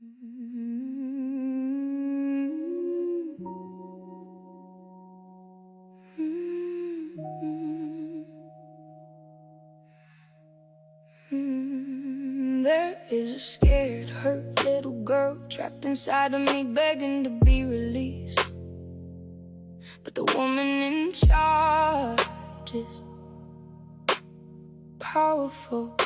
There is a scared, hurt little girl trapped inside of me, begging to be released. But the woman in charge is powerful.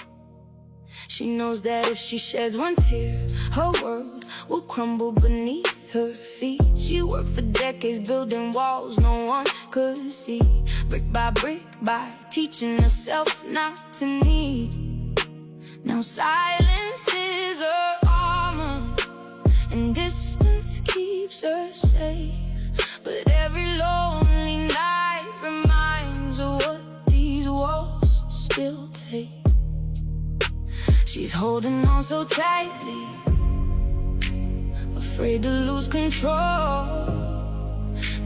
She knows that if she sheds one tear, her world will crumble beneath her feet. She worked for decades building walls no one could see, brick by teaching herself not to need. Now silence is her armor, and distance keeps her safe. But every lonely night reminds her what these walls still take. She's holding on so tightly, afraid to lose control.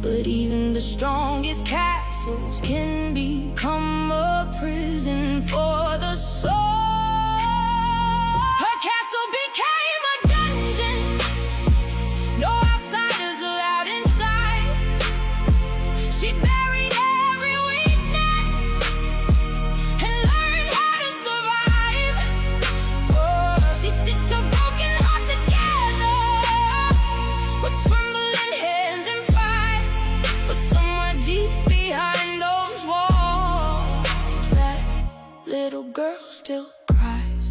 But even the strongest castles can become a prison for the soul. Her castle became a dungeon, no outsiders allowed inside. She buried every weakness and learned how to survive. Oh, she stitched her broken heart together with trembling hands and pride. But somewhere deep behind those walls, that little girl still cries.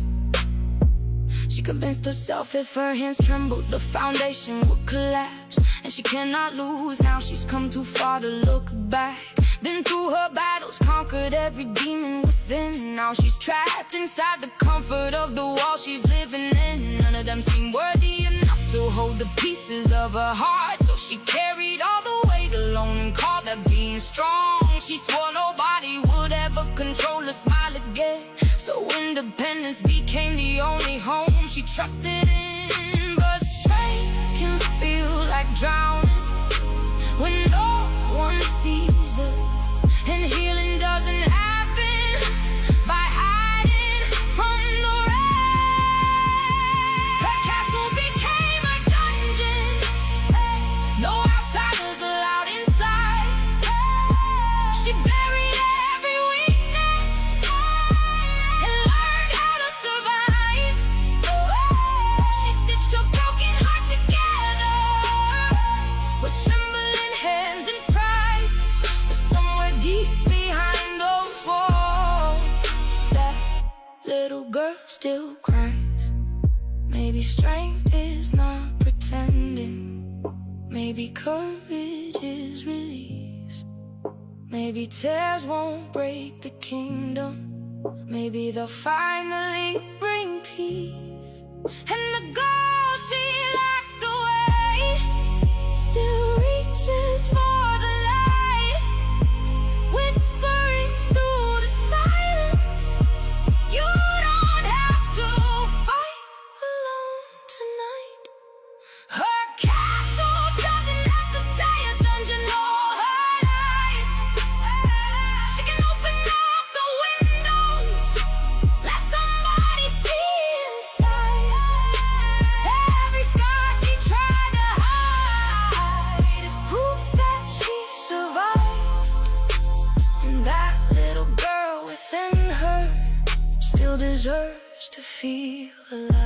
She convinced herself if her hands trembled, the foundation would collapse. And she cannot lose, now she's come too far to look back. Been through her battles, conquered every demon within. Now she's trapped inside the comfort of the wall she's living in. None of them seem worthy enough to hold the pieces of her heart, so she carried all the weight alone and called that being strong. She swore nobody would ever control her smile again, so independence became the only home she trusted in. But strength can feel like drowning when no one sees her, and healing doesn't happen by hiding from the rain. Her castle became a dungeon, no outsiders allowed inside. She buried every weakness and learned how to survive. She stitched her broken heart together with trembling hands and pride. But somewhere deep behind those walls, that little girl still cries. Maybe strength is not pretending, maybe courage is release. Maybe tears won't break the kingdom, maybe they'll finally bring peace. And the girl she locked away still reaches for the light, whispering through the silence, you don't have to fight alone tonight. Her castle doesn't have to stay a dungeon all her life. She can open up the windows, let somebody see inside. Every scar she tried to hide is proof that she survived. And that little girl within her still deserves to feel alive.